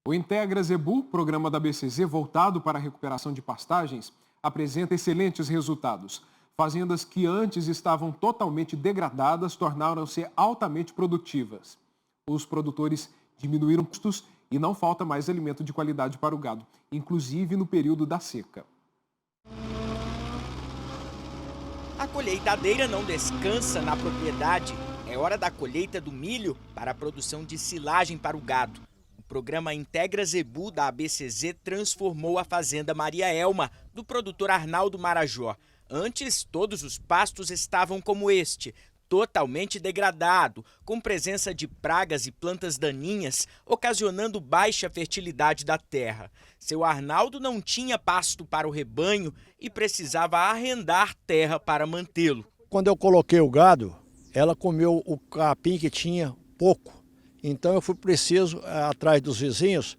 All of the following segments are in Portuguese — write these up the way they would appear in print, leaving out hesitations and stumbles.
O Integra Zebu, programa da BCZ voltado para a recuperação de pastagens, apresenta excelentes resultados. Fazendas que antes estavam totalmente degradadas tornaram-se altamente produtivas. Os produtores diminuíram custos e não falta mais alimento de qualidade para o gado, inclusive no período da seca. A colheitadeira não descansa na propriedade. É hora da colheita do milho para a produção de silagem para o gado. O programa Integra Zebu da ABCZ transformou a fazenda Maria Elma, do produtor Arnaldo Marajó. Antes, todos os pastos estavam como este, totalmente degradado, com presença de pragas e plantas daninhas, ocasionando baixa fertilidade da terra. Seu Arnaldo não tinha pasto para o rebanho e precisava arrendar terra para mantê-lo. Quando eu coloquei o gado, ela comeu o capim que tinha pouco. Então eu fui preciso, atrás dos vizinhos,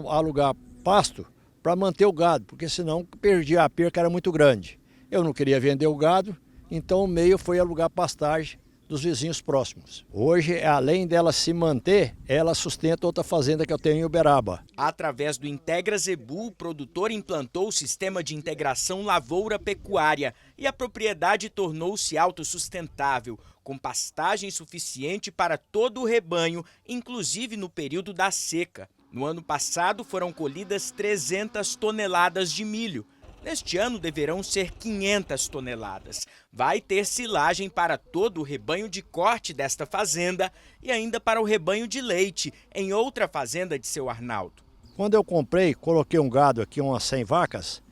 alugar pasto para manter o gado, porque senão perdia a perca, era muito grande. Eu não queria vender o gado, então o meio foi alugar pastagem dos vizinhos próximos. Hoje, além dela se manter, ela sustenta outra fazenda que eu tenho em Uberaba. Através do Integra Zebu, o produtor implantou o sistema de integração lavoura-pecuária e a propriedade tornou-se autossustentável, com pastagem suficiente para todo o rebanho, inclusive no período da seca. No ano passado, foram colhidas 300 toneladas de milho. Neste ano deverão ser 500 toneladas. Vai ter silagem para todo o rebanho de corte desta fazenda e ainda para o rebanho de leite, em outra fazenda de seu Arnaldo. Quando eu comprei, coloquei um gado aqui, umas 100 vacas,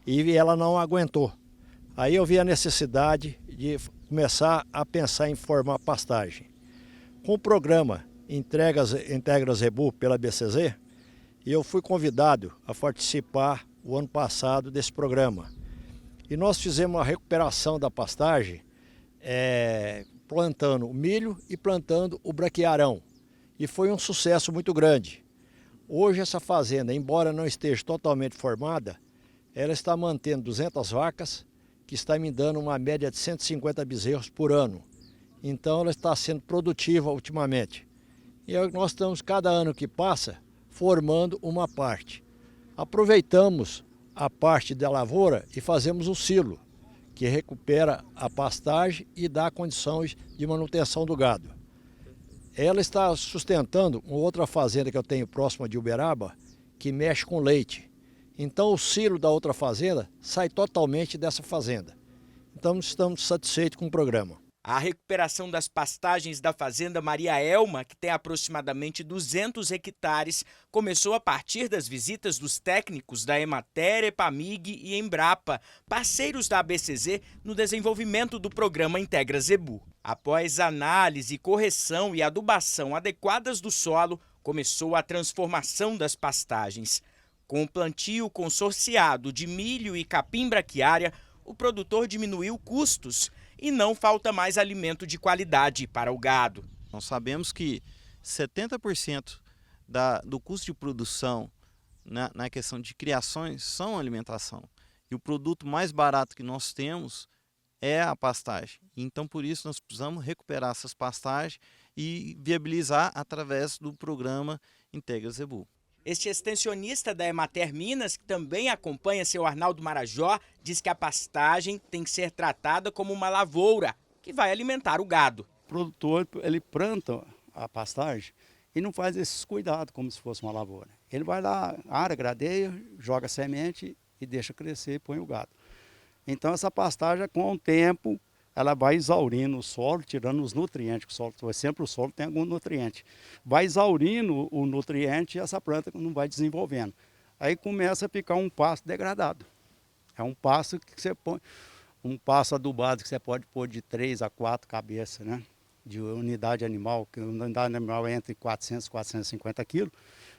e ela não aguentou. Aí eu vi a necessidade de começar a pensar em formar pastagem. Com o programa Integra Zebu pela BCZ, eu fui convidado a participar o ano passado desse programa. E nós fizemos uma recuperação da pastagem, plantando o milho e plantando o braquiarão. E foi um sucesso muito grande. Hoje essa fazenda, embora não esteja totalmente formada, ela está mantendo 200 vacas, que está me dando uma média de 150 bezerros por ano. Então ela está sendo produtiva ultimamente. E nós estamos, cada ano que passa, formando uma parte. Aproveitamos a parte da lavoura e fazemos o silo, que recupera a pastagem e dá condições de manutenção do gado. Ela está sustentando uma outra fazenda que eu tenho próxima de Uberaba, que mexe com leite. Então o silo da outra fazenda sai totalmente dessa fazenda. Então estamos satisfeitos com o programa. A recuperação das pastagens da fazenda Maria Elma, que tem aproximadamente 200 hectares, começou a partir das visitas dos técnicos da Emater, Epamig e Embrapa, parceiros da ABCZ no desenvolvimento do programa Integra Zebu. Após análise, correção e adubação adequadas do solo, começou a transformação das pastagens. Com o plantio consorciado de milho e capim braquiária, o produtor diminuiu custos e não falta mais alimento de qualidade para o gado. Nós sabemos que 70% do custo de produção na questão de criações são alimentação. E o produto mais barato que nós temos é a pastagem. Então, por isso, nós precisamos recuperar essas pastagens e viabilizar através do programa Integra Zebu. Este extensionista da Emater Minas, que também acompanha seu Arnaldo Marajó, diz que a pastagem tem que ser tratada como uma lavoura que vai alimentar o gado. O produtor, ele planta a pastagem e não faz esses cuidados como se fosse uma lavoura. Ele vai lá, ara, gradeia, joga semente e deixa crescer e põe o gado. Então essa pastagem, com o tempo, ela vai exaurindo o solo, tirando os nutrientes, sempre o solo tem algum nutriente. Vai exaurindo o nutriente e essa planta não vai desenvolvendo. Aí começa a ficar um pasto degradado. É um pasto que você põe, um pasto adubado que você pode pôr de 3 a 4 cabeças, né? De unidade animal, que a unidade animal é entre 400 e 450 quilos.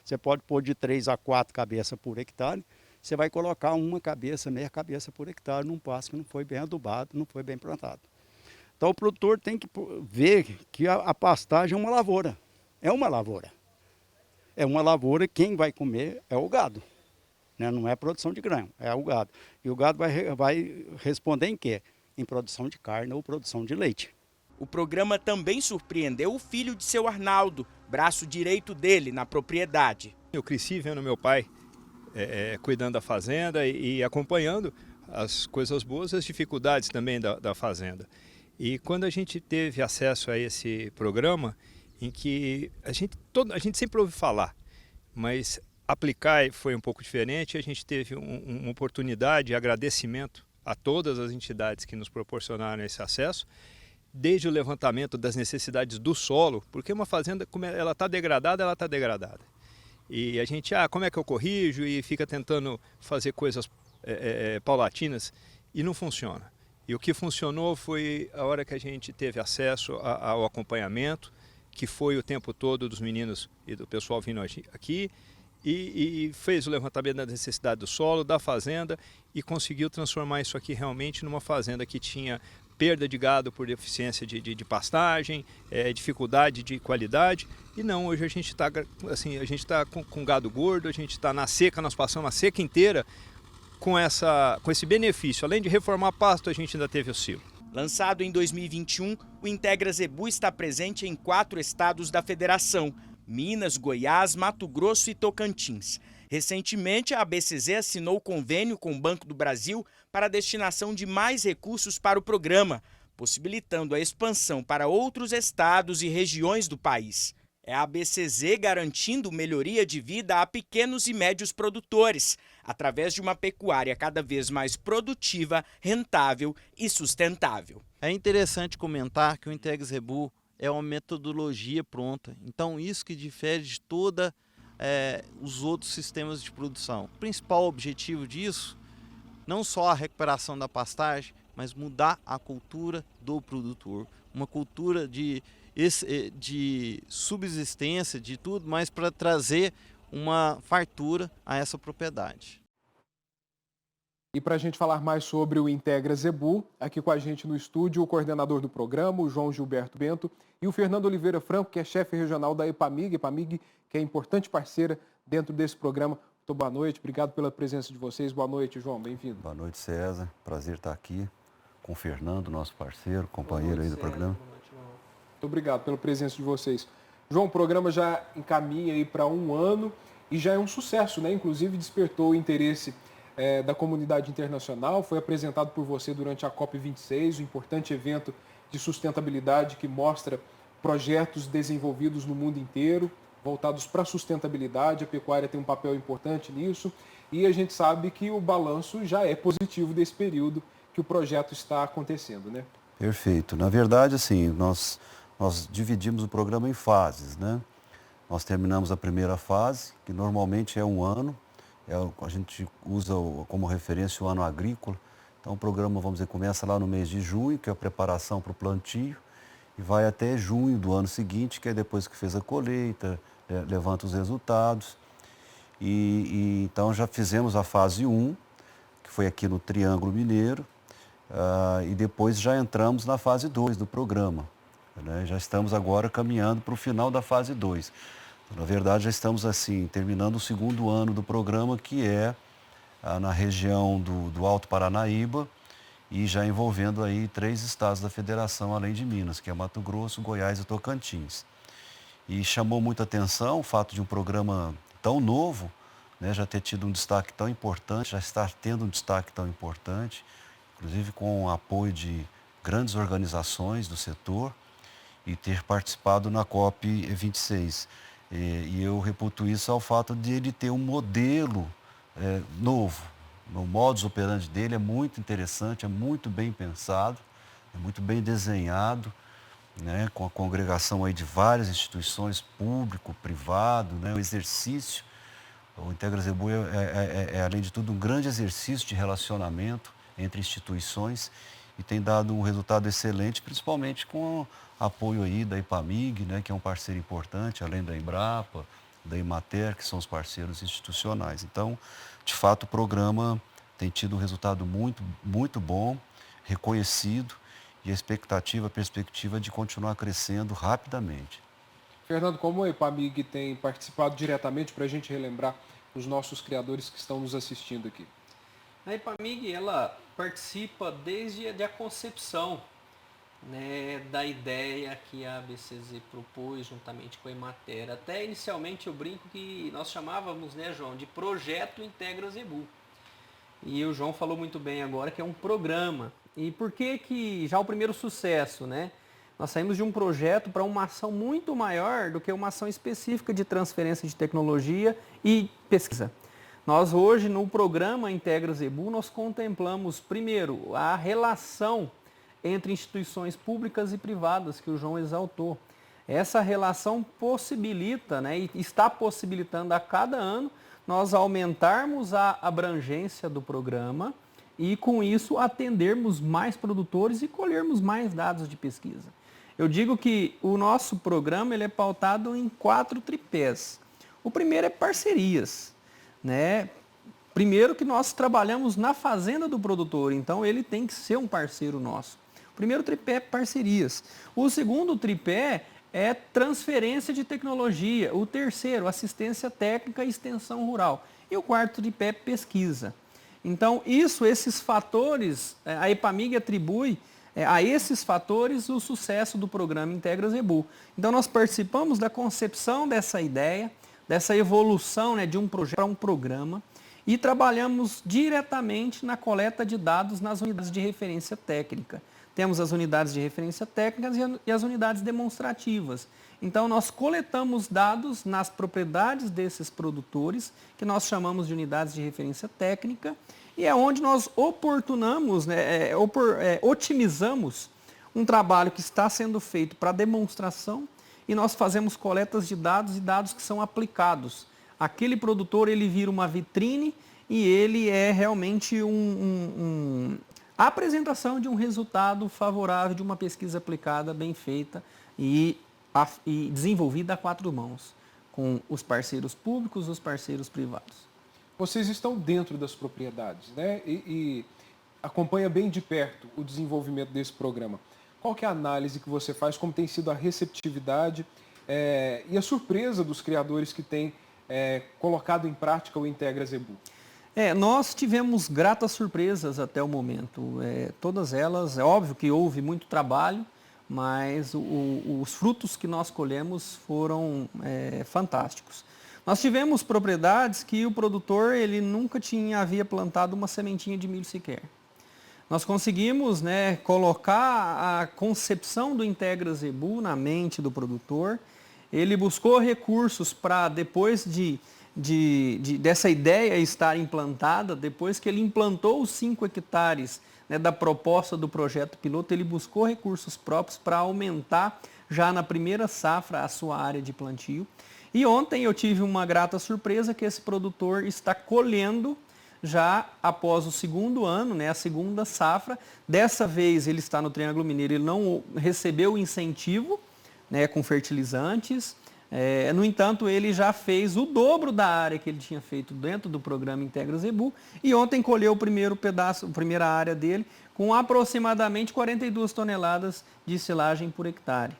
Você pode pôr de 3 a 4 cabeças por hectare. Você vai colocar uma cabeça, meia cabeça por hectare num pasto que não foi bem adubado, não foi bem plantado. Então o produtor tem que ver que a pastagem é uma lavoura. É uma lavoura. É uma lavoura, quem vai comer é o gado. Né? Não é produção de grão, é o gado. E o gado vai responder em quê? Em produção de carne ou produção de leite. O programa também surpreendeu o filho de seu Arnaldo, braço direito dele na propriedade. Eu cresci vendo meu pai cuidando da fazenda e acompanhando as coisas boas e as dificuldades também da fazenda. E quando a gente teve acesso a esse programa, em que a gente sempre ouve falar, mas aplicar foi um pouco diferente, a gente teve uma oportunidade, agradecimento a todas as entidades que nos proporcionaram esse acesso, desde o levantamento das necessidades do solo, porque uma fazenda, como ela está degradada, ela está degradada. E a gente, como é que eu corrijo? E fica tentando fazer coisas paulatinas e não funciona. E o que funcionou foi a hora que a gente teve acesso ao acompanhamento, que foi o tempo todo dos meninos e do pessoal vindo aqui, e fez o levantamento da necessidade do solo, da fazenda, e conseguiu transformar isso aqui realmente numa fazenda que tinha perda de gado por deficiência de pastagem, dificuldade de qualidade. E não, hoje a gente está assim, com gado gordo, a gente está na seca, nós passamos a seca inteira com esse benefício. Além de reformar pasto, a gente ainda teve o silo. Lançado em 2021, o Integra Zebu está presente em 4 estados da federação: Minas, Goiás, Mato Grosso e Tocantins. Recentemente, a ABCZ assinou convênio com o Banco do Brasil para a destinação de mais recursos para o programa, possibilitando a expansão para outros estados e regiões do país. É a ABCZ garantindo melhoria de vida a pequenos e médios produtores, através de uma pecuária cada vez mais produtiva, rentável e sustentável. É interessante comentar que o Integra Zebu é uma metodologia pronta, então isso que difere de todos os outros sistemas de produção. O principal objetivo disso, não só a recuperação da pastagem, mas mudar a cultura do produtor, uma cultura de subsistência, de tudo, mas para trazer uma fartura a essa propriedade. E para a gente falar mais sobre o Integra Zebu, aqui com a gente no estúdio o coordenador do programa, o João Gilberto Bento, e o Fernando Oliveira Franco, que é chefe regional da EPAMIG, que é importante parceira dentro desse programa. Muito boa noite, obrigado pela presença de vocês. Boa noite, João, bem-vindo. Boa noite, César. Prazer estar aqui com o Fernando, nosso parceiro, companheiro aí do programa. Muito obrigado pela presença de vocês. João, o programa já encaminha aí para 1 ano e já é um sucesso, né? Inclusive despertou o interesse da comunidade internacional, foi apresentado por você durante a COP26, um importante evento de sustentabilidade que mostra projetos desenvolvidos no mundo inteiro, voltados para a sustentabilidade. A pecuária tem um papel importante nisso e a gente sabe que o balanço já é positivo desse período que o projeto está acontecendo, né? Perfeito. Na verdade, assim, nós dividimos o programa em fases, né? Nós terminamos a primeira fase, que normalmente é 1 ano. A gente usa como referência o ano agrícola. Então o programa, vamos dizer, começa lá no mês de junho, que é a preparação para o plantio, e vai até junho do ano seguinte, que é depois que fez a colheita, levanta os resultados. Então já fizemos a fase 1, que foi aqui no Triângulo Mineiro, e depois já entramos na fase 2 do programa, né? Já estamos agora caminhando para o final da fase 2. Na verdade, já estamos assim, terminando o 2º ano do programa, que é na região do Alto Paranaíba e já envolvendo aí 3 estados da federação, além de Minas, que é Mato Grosso, Goiás e Tocantins. E chamou muita atenção o fato de um programa tão novo, né, já ter tido um destaque tão importante, já estar tendo um destaque tão importante, inclusive com o apoio de grandes organizações do setor e ter participado na COP26. E eu reputo isso ao fato de ele ter um modelo novo. O modus operandi dele é muito interessante, é muito bem pensado, é muito bem desenhado, né, com a congregação aí de várias instituições, público, privado, né, o exercício. O Integra Zebu além de tudo, um grande exercício de relacionamento entre instituições e tem dado um resultado excelente, principalmente com apoio aí da EPAMIG, né, que é um parceiro importante, além da Embrapa, da Emater, que são os parceiros institucionais. Então, de fato, o programa tem tido um resultado muito, muito bom, reconhecido, e a perspectiva de continuar crescendo rapidamente. Fernando, como a EPAMIG tem participado diretamente, para a gente relembrar os nossos criadores que estão nos assistindo aqui? A EPAMIG, ela participa desde a concepção né, da ideia que a ABCZ propôs juntamente com a Emater. Até inicialmente eu brinco que nós chamávamos, né, João, de Projeto Integra Zebu. E o João falou muito bem agora que é um programa. E por que já o primeiro sucesso, né? Nós saímos de um projeto para uma ação muito maior do que uma ação específica de transferência de tecnologia e pesquisa. Nós hoje, no programa Integra Zebu, nós contemplamos, primeiro, a relação entre instituições públicas e privadas, que o João exaltou. Essa relação possibilita, né, e está possibilitando a cada ano, nós aumentarmos a abrangência do programa e, com isso, atendermos mais produtores e colhermos mais dados de pesquisa. Eu digo que o nosso programa ele é pautado em 4 tripés. O primeiro é parcerias, né? Primeiro que nós trabalhamos na fazenda do produtor, então ele tem que ser um parceiro nosso. O primeiro tripé é parcerias. O segundo tripé é transferência de tecnologia. O terceiro, assistência técnica e extensão rural. E o quarto tripé é pesquisa. Então, esses fatores, a EPAMIG atribui a esses fatores o sucesso do programa Integra Zebu. Então, nós participamos da concepção dessa ideia, dessa evolução, né, de um projeto para um programa e trabalhamos diretamente na coleta de dados nas unidades de referência técnica. Temos as unidades de referência técnicas e as unidades demonstrativas. Então, nós coletamos dados nas propriedades desses produtores, que nós chamamos de unidades de referência técnica, e é onde nós oportunamos, né, otimizamos um trabalho que está sendo feito para demonstração e nós fazemos coletas de dados e dados que são aplicados. Aquele produtor ele vira uma vitrine e ele é realmente a apresentação de um resultado favorável de uma pesquisa aplicada, bem feita e desenvolvida a 4 mãos, com os parceiros públicos e os parceiros privados. Vocês estão dentro das propriedades, né? E acompanha bem de perto o desenvolvimento desse programa. Qual que é a análise que você faz, como tem sido a receptividade e a surpresa dos criadores que têm colocado em prática o Integra Zebu? Nós tivemos gratas surpresas até o momento. Todas elas, é óbvio que houve muito trabalho, mas os frutos que nós colhemos foram fantásticos. Nós tivemos propriedades que o produtor ele nunca havia plantado uma sementinha de milho sequer. Nós conseguimos, né, colocar a concepção do Integra Zebu na mente do produtor. Ele buscou recursos para, depois dessa ideia estar implantada, depois que ele implantou os 5 hectares, né, da proposta do projeto piloto, ele buscou recursos próprios para aumentar já na primeira safra a sua área de plantio. E ontem eu tive uma grata surpresa que esse produtor está colhendo já após o 2º ano, né, a 2ª safra. Dessa vez ele está no Triângulo Mineiro, ele não recebeu incentivo, né, com fertilizantes. No entanto, ele já fez o dobro da área que ele tinha feito dentro do programa Integra Zebu e ontem colheu o primeiro pedaço, a primeira área dele, com aproximadamente 42 toneladas de silagem por hectare.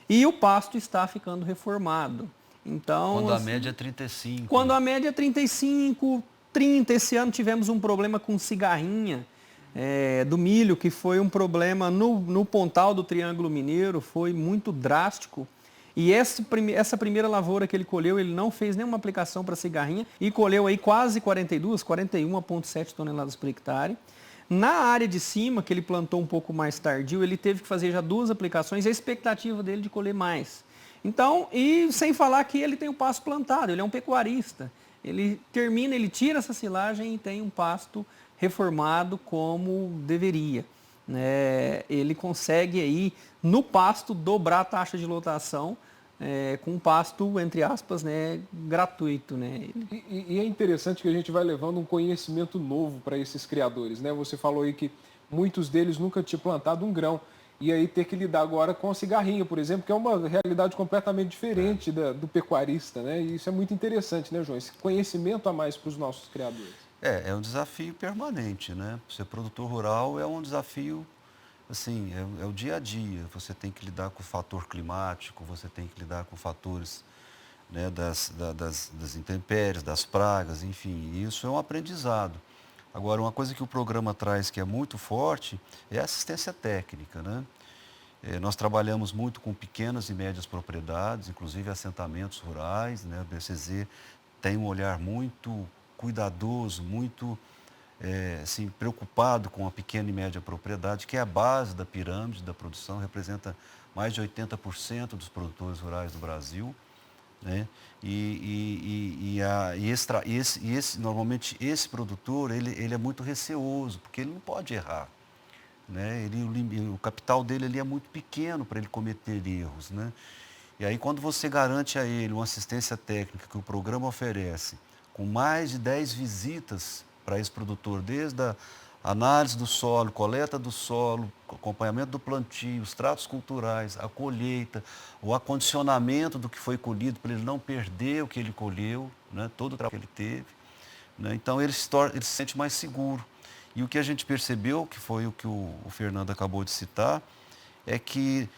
E o pasto está ficando reformado. Então, quando a média é 35. Quando a média é 35, 30. Esse ano tivemos um problema com cigarrinha do milho, que foi um problema no pontal do Triângulo Mineiro, foi muito drástico. E essa primeira lavoura que ele colheu, ele não fez nenhuma aplicação para cigarrinha e colheu aí quase 41,7 toneladas por hectare. Na área de cima, que ele plantou um pouco mais tardio, ele teve que fazer já 2 aplicações e a expectativa dele de colher mais. Então, e sem falar que ele tem o pasto plantado, ele é um pecuarista. Ele tira essa silagem e tem um pasto reformado como deveria. Ele consegue aí, no pasto, dobrar a taxa de lotação com um pasto, entre aspas, né, gratuito. Né? E é interessante que a gente vai levando um conhecimento novo para esses criadores. Né? Você falou aí que muitos deles nunca tinham plantado um grão. E aí ter que lidar agora com a cigarrinha, por exemplo, que é uma realidade completamente diferente do pecuarista, né? E isso é muito interessante, né, João? Esse conhecimento a mais para os nossos criadores. É um desafio permanente, né? Ser produtor rural é um desafio, assim, é o dia a dia. Você tem que lidar com o fator climático, você tem que lidar com fatores, né, das intempéries, das pragas, enfim. Isso é um aprendizado. Agora, uma coisa que o programa traz que é muito forte é a assistência técnica, né? Nós trabalhamos muito com pequenas e médias propriedades, inclusive assentamentos rurais, né? O BCZ tem um olhar muito cuidadoso, muito assim, preocupado com a pequena e média propriedade, que é a base da pirâmide da produção, representa mais de 80% dos produtores rurais do Brasil, né? Normalmente esse produtor ele é muito receoso, porque ele não pode errar. Né? O capital dele ali é muito pequeno para ele cometer erros. Né? E aí quando você garante a ele uma assistência técnica que o programa oferece, com mais de 10 visitas para esse produtor, desde a análise do solo, coleta do solo, acompanhamento do plantio, os tratos culturais, a colheita, o acondicionamento do que foi colhido, para ele não perder o que ele colheu, né? Todo o trabalho que ele teve. Né? Então ele se sente mais seguro. E o que a gente percebeu, que foi o que o Fernando acabou de citar, é que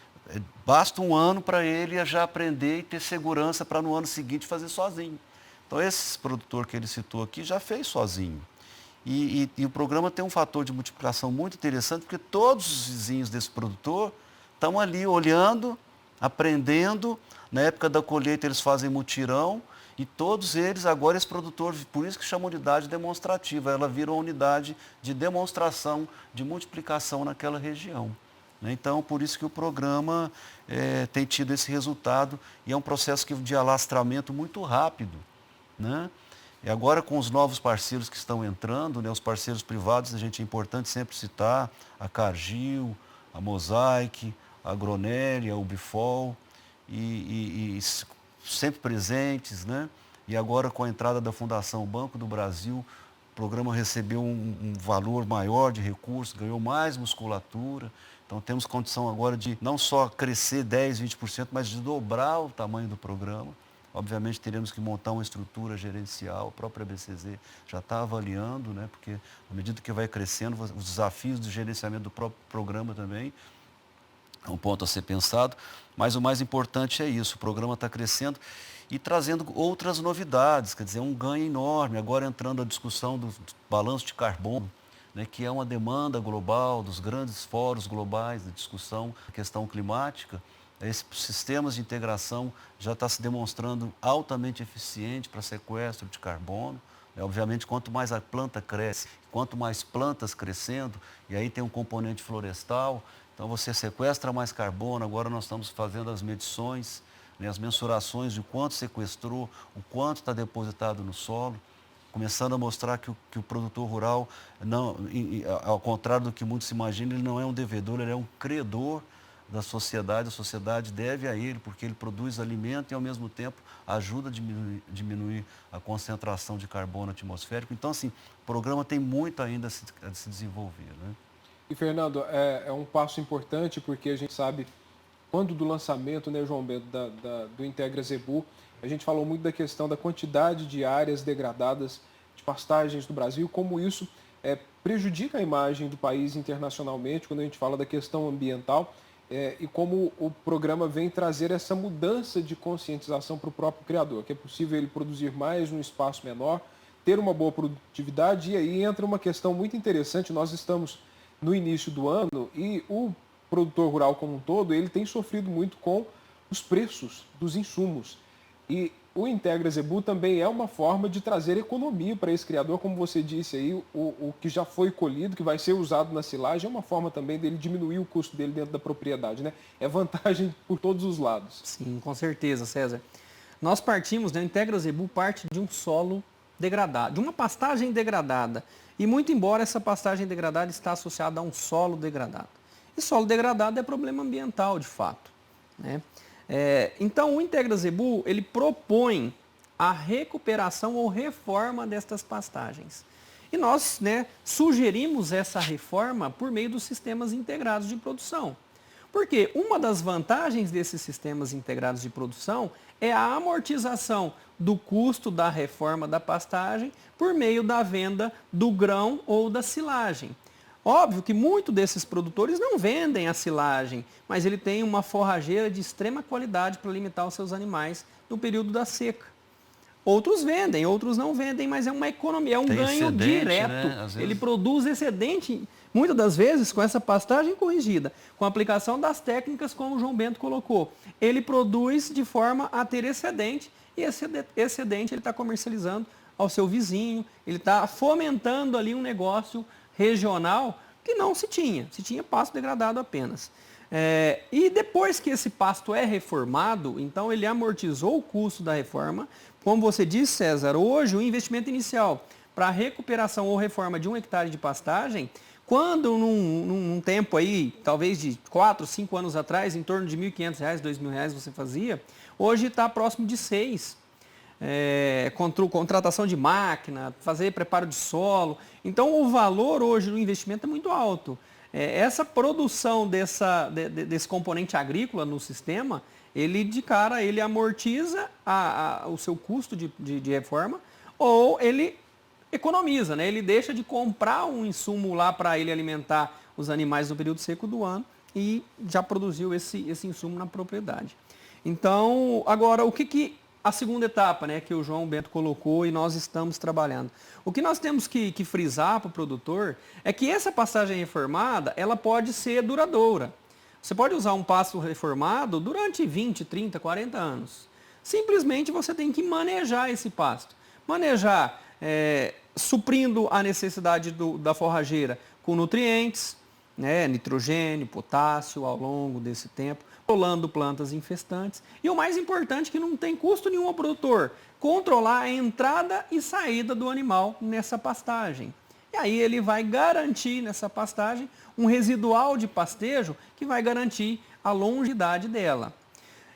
basta um ano para ele já aprender e ter segurança para no ano seguinte fazer sozinho. Então esse produtor que ele citou aqui já fez sozinho. E o programa tem um fator de multiplicação muito interessante, porque todos os vizinhos desse produtor estão ali olhando, aprendendo. Na época da colheita eles fazem mutirão. E todos eles, agora esse produtor, por isso que chama unidade demonstrativa, ela vira uma unidade de demonstração, de multiplicação naquela região. Né? Então, por isso que o programa tem tido esse resultado e é um processo de alastramento muito rápido. Né? E agora com os novos parceiros que estão entrando, né, os parceiros privados, é importante sempre citar a Cargill, a Mosaic, a Agronélia, a Ubifol, e sempre presentes, né? E agora com a entrada da Fundação Banco do Brasil, o programa recebeu um valor maior de recursos, ganhou mais musculatura. Então temos condição agora de não só crescer 10%, 20%, mas de dobrar o tamanho do programa. Obviamente teremos que montar uma estrutura gerencial, a própria BCZ já está avaliando, né? Porque à medida que vai crescendo, os desafios do gerenciamento do próprio programa também é um ponto a ser pensado, mas o mais importante é isso, o programa está crescendo e trazendo outras novidades, quer dizer, um ganho enorme, agora entrando a discussão do balanço de carbono, né, que é uma demanda global, dos grandes fóruns globais de discussão da questão climática. Esses sistemas de integração já está se demonstrando altamente eficiente para sequestro de carbono. Obviamente, quanto mais a planta cresce, quanto mais plantas crescendo, e aí tem um componente florestal, então você sequestra mais carbono. Agora nós estamos fazendo as medições, né, as mensurações de quanto sequestrou, o quanto está depositado no solo, começando a mostrar que o produtor rural, não, ao contrário do que muitos imaginam, ele não é um devedor, ele é um credor da sociedade. A sociedade deve a ele, porque ele produz alimento e, ao mesmo tempo, ajuda a diminuir a concentração de carbono atmosférico. Então, assim, o programa tem muito ainda a se desenvolver. Né? E, Fernando, é um passo importante, porque a gente sabe, quando do lançamento, né, João Bento, do Integra Zebu, a gente falou muito da questão da quantidade de áreas degradadas de pastagens do Brasil, como isso prejudica a imagem do país internacionalmente, quando a gente fala da questão ambiental, e como o programa vem trazer essa mudança de conscientização para o próprio criador, que é possível ele produzir mais num espaço menor, ter uma boa produtividade. E aí entra uma questão muito interessante. Nós estamos no início do ano e o produtor rural como um todo, ele tem sofrido muito com os preços dos insumos. E o Integra Zebu também é uma forma de trazer economia para esse criador, como você disse aí, o que já foi colhido, que vai ser usado na silagem, é uma forma também dele diminuir o custo dele dentro da propriedade, né? É vantagem por todos os lados. Sim, com certeza, César. Nós partimos, né, o Integra Zebu parte de um solo degradado, de uma pastagem degradada. E muito embora essa pastagem degradada está associada a um solo degradado. E solo degradado é problema ambiental, de fato, né? Então, o Integra Zebu, ele propõe a recuperação ou reforma destas pastagens. E nós, né, sugerimos essa reforma por meio dos sistemas integrados de produção. Porque uma das vantagens desses sistemas integrados de produção é a amortização do custo da reforma da pastagem por meio da venda do grão ou da silagem. Óbvio que muitos desses produtores não vendem a silagem, mas ele tem uma forrageira de extrema qualidade para alimentar os seus animais no período da seca. Outros vendem, outros não vendem, mas é uma economia, é um ganho direto. Né? Às vezes... Ele produz excedente, muitas das vezes, com essa pastagem corrigida, com a aplicação das técnicas como o João Bento colocou. Ele produz de forma a ter excedente, e esse excedente ele está comercializando ao seu vizinho, ele está fomentando ali um negócio regional que não se tinha pasto degradado apenas. E depois que esse pasto é reformado, então ele amortizou o custo da reforma. Como você disse, César, hoje o investimento inicial para recuperação ou reforma de 1 hectare de pastagem, quando num tempo aí, talvez de 4, 5 anos atrás, em torno de R$ 1.500, R$ 2.000 você fazia, hoje está próximo de 6. Contratação de máquina, fazer preparo de solo. Então o valor hoje do investimento é muito alto. Essa produção desse componente agrícola no sistema, ele de cara ele amortiza o seu custo de reforma, ou ele economiza, né? Ele deixa de comprar um insumo lá para ele alimentar os animais no período seco do ano e já produziu esse insumo na propriedade. Então, agora, o que a segunda etapa, né, que o João Bento colocou e nós estamos trabalhando. O que nós temos que frisar para o produtor é que essa pastagem reformada, ela pode ser duradoura. Você pode usar um pasto reformado durante 20, 30, 40 anos. Simplesmente você tem que manejar esse pasto. Manejar suprindo a necessidade da forrageira com nutrientes, né, nitrogênio, potássio ao longo desse tempo, controlando plantas infestantes. E o mais importante, que não tem custo nenhum ao produtor, controlar a entrada e saída do animal nessa pastagem. E aí ele vai garantir nessa pastagem um residual de pastejo que vai garantir a longevidade dela.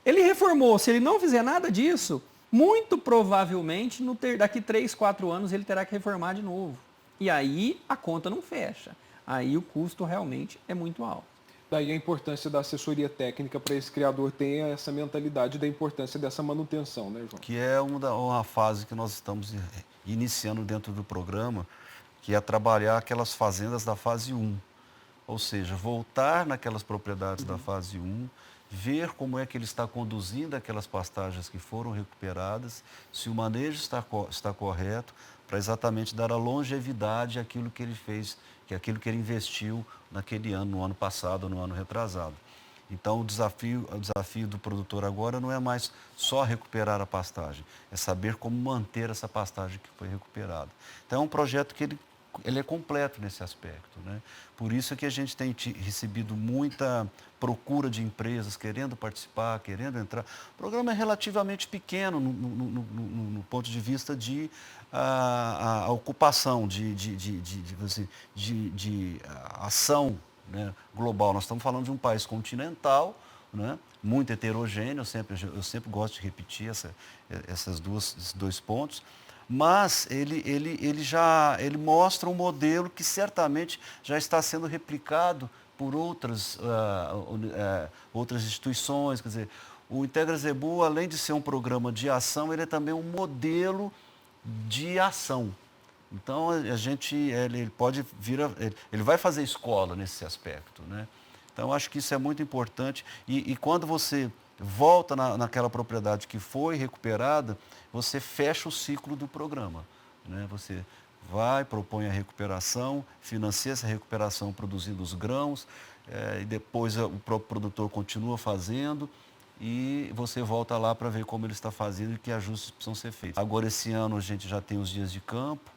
Ele reformou, se ele não fizer nada disso, muito provavelmente daqui 3, 4 anos ele terá que reformar de novo. E aí a conta não fecha. Aí o custo realmente é muito alto. Daí a importância da assessoria técnica para esse criador ter essa mentalidade da importância dessa manutenção, né, João? Que é uma fase que nós estamos iniciando dentro do programa, que é trabalhar aquelas fazendas da fase 1. Ou seja, voltar naquelas propriedades da fase 1, ver como é que ele está conduzindo aquelas pastagens que foram recuperadas, se o manejo está correto, para exatamente dar a longevidade àquilo que ele fez, aquilo que ele investiu naquele ano, no ano passado, no ano retrasado. Então, o desafio do produtor agora não é mais só recuperar a pastagem, é saber como manter essa pastagem que foi recuperada. Então, é um projeto que ele é completo nesse aspecto, né? Por isso é que a gente tem recebido muita procura de empresas querendo participar, querendo entrar. O programa é relativamente pequeno no ponto de vista de a ocupação, de ação, né, global. Nós estamos falando de um país continental, né, muito heterogêneo, eu sempre gosto de repetir esses dois pontos. Mas ele mostra um modelo que certamente já está sendo replicado por outras instituições. Quer dizer, o Integra Zebu, além de ser um programa de ação, ele é também um modelo de ação. Então, ele vai fazer escola nesse aspecto, né? Então, acho que isso é muito importante. E quando você volta naquela propriedade que foi recuperada, você fecha o ciclo do programa, né? Você propõe a recuperação, financia essa recuperação produzindo os grãos, e depois o próprio produtor continua fazendo e você volta lá para ver como ele está fazendo e que ajustes precisam ser feitos. Agora, esse ano, a gente já tem os dias de campo.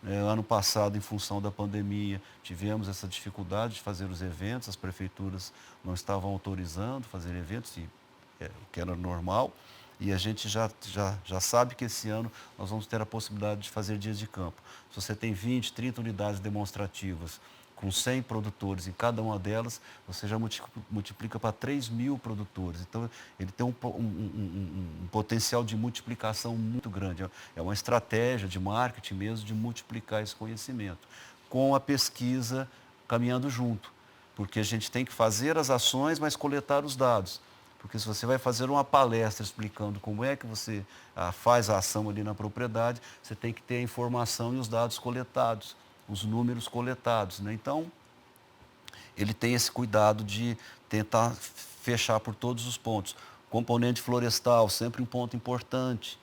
Ano passado, em função da pandemia, tivemos essa dificuldade de fazer os eventos, as prefeituras não estavam autorizando fazer eventos, o que era normal, e a gente já sabe que esse ano nós vamos ter a possibilidade de fazer dias de campo. Se você tem 20, 30 unidades demonstrativas, com 100 produtores em cada uma delas, você já multiplica para 3.000 produtores. Então, ele tem um potencial de multiplicação muito grande. É uma estratégia de marketing mesmo de multiplicar esse conhecimento, com a pesquisa caminhando junto. Porque a gente tem que fazer as ações, mas coletar os dados. Porque se você vai fazer uma palestra explicando como é que você faz a ação ali na propriedade, você tem que ter a informação e os dados coletados, os números coletados, né? Então, ele tem esse cuidado de tentar fechar por todos os pontos. Componente florestal, sempre um ponto importante,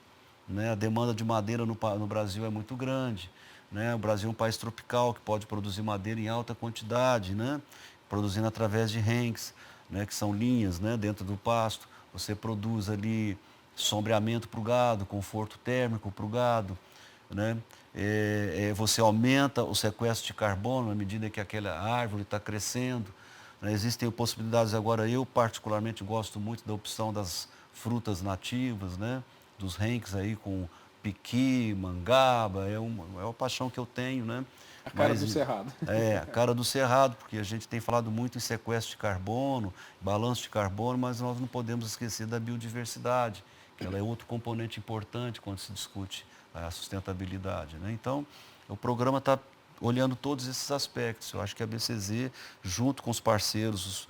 né? A demanda de madeira no Brasil é muito grande, né? O Brasil é um país tropical que pode produzir madeira em alta quantidade, né? Produzindo através de renques, né? Que são linhas, né? Dentro do pasto. Você produz ali sombreamento para o gado, conforto térmico para o gado, né? Você aumenta o sequestro de carbono à medida que aquela árvore está crescendo, né? Existem possibilidades agora, eu particularmente gosto muito da opção das frutas nativas, né? Dos renques aí com piqui, mangaba, é uma paixão que eu tenho, né? A cara do Cerrado. A cara do Cerrado, porque a gente tem falado muito em sequestro de carbono, balanço de carbono, mas nós não podemos esquecer da biodiversidade, que ela é outro componente importante quando se discute a sustentabilidade, né? Então, o programa está olhando todos esses aspectos. Eu acho que a BCZ, junto com os parceiros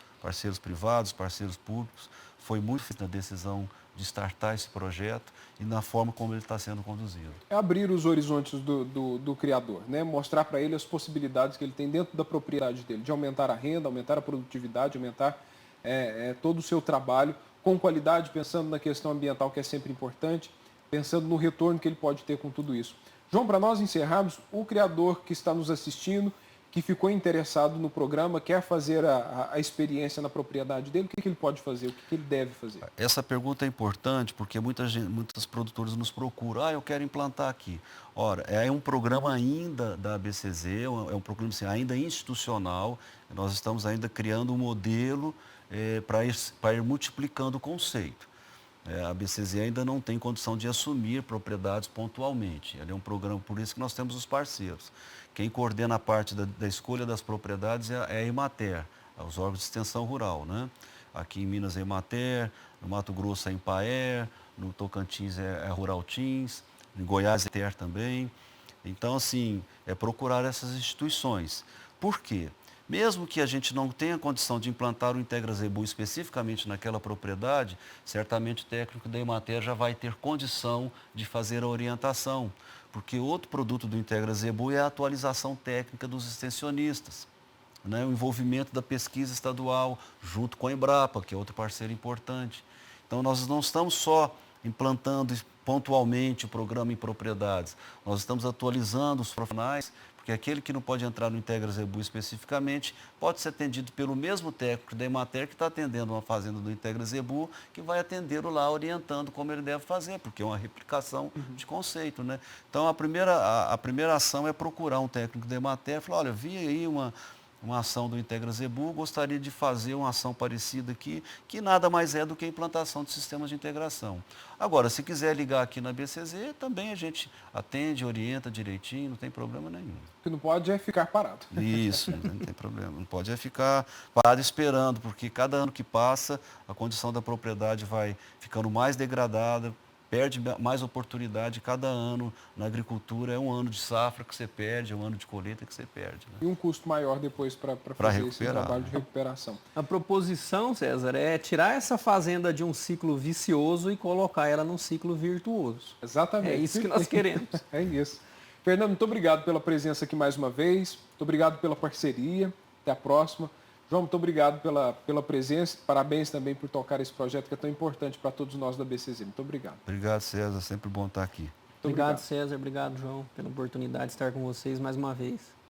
privados, parceiros públicos, foi muito na decisão de startar esse projeto e na forma como ele está sendo conduzido. É abrir os horizontes do criador, né? Mostrar para ele as possibilidades que ele tem dentro da propriedade dele, de aumentar a renda, aumentar a produtividade, aumentar todo o seu trabalho com qualidade, pensando na questão ambiental, que é sempre importante, pensando no retorno que ele pode ter com tudo isso. João, para nós encerrarmos, o criador que está nos assistindo, que ficou interessado no programa, quer fazer a experiência na propriedade dele, o que ele pode fazer, o que ele deve fazer? Essa pergunta é importante porque muitos produtores nos procuram, eu quero implantar aqui. Ora, é um programa ainda da ABCZ, é um programa assim, ainda institucional, nós estamos ainda criando um modelo para ir multiplicando o conceito. A BCZ ainda não tem condição de assumir propriedades pontualmente. Ele é um programa, por isso que nós temos os parceiros. Quem coordena a parte da escolha das propriedades é a Emater, os órgãos de extensão rural, né? Aqui em Minas é Emater, no Mato Grosso é Empaer, no Tocantins é Rural Teams, em Goiás é Ter também. Então, assim, é procurar essas instituições. Por quê? Mesmo que a gente não tenha condição de implantar o Integra Zebu especificamente naquela propriedade, certamente o técnico da Emater já vai ter condição de fazer a orientação, porque outro produto do Integra Zebu é a atualização técnica dos extensionistas, né? O envolvimento da pesquisa estadual junto com a Embrapa, que é outro parceiro importante. Então, nós não estamos só implantando pontualmente o programa em propriedades, nós estamos atualizando os profissionais, porque aquele que não pode entrar no Integra Zebu especificamente pode ser atendido pelo mesmo técnico da Emater que está atendendo uma fazenda do Integra Zebu, que vai atendê-lo lá orientando como ele deve fazer, porque é uma replicação de conceito, né? Então, a primeira ação é procurar um técnico da Emater e falar, olha, vi aí uma ação do Integra Zebu, gostaria de fazer uma ação parecida aqui, que nada mais é do que a implantação de sistemas de integração. Agora, se quiser ligar aqui na BCZ, também a gente atende, orienta direitinho, não tem problema nenhum. O que não pode é ficar parado. Isso, não tem problema. Não pode é ficar parado esperando, porque cada ano que passa, a condição da propriedade vai ficando mais degradada, perde mais oportunidade cada ano na agricultura. É um ano de safra que você perde, é um ano de colheita que você perde, né? E um custo maior depois para fazer esse trabalho de recuperação. A proposição, César, é tirar essa fazenda de um ciclo vicioso e colocar ela num ciclo virtuoso. Exatamente. É isso que nós queremos. É isso. Fernando, muito obrigado pela presença aqui mais uma vez. Muito obrigado pela parceria. Até a próxima. João, muito obrigado pela presença. Parabéns também por tocar esse projeto que é tão importante para todos nós da BCZ. Muito obrigado. Obrigado, César. Sempre bom estar aqui. Obrigado, César. Obrigado, João, pela oportunidade de estar com vocês mais uma vez.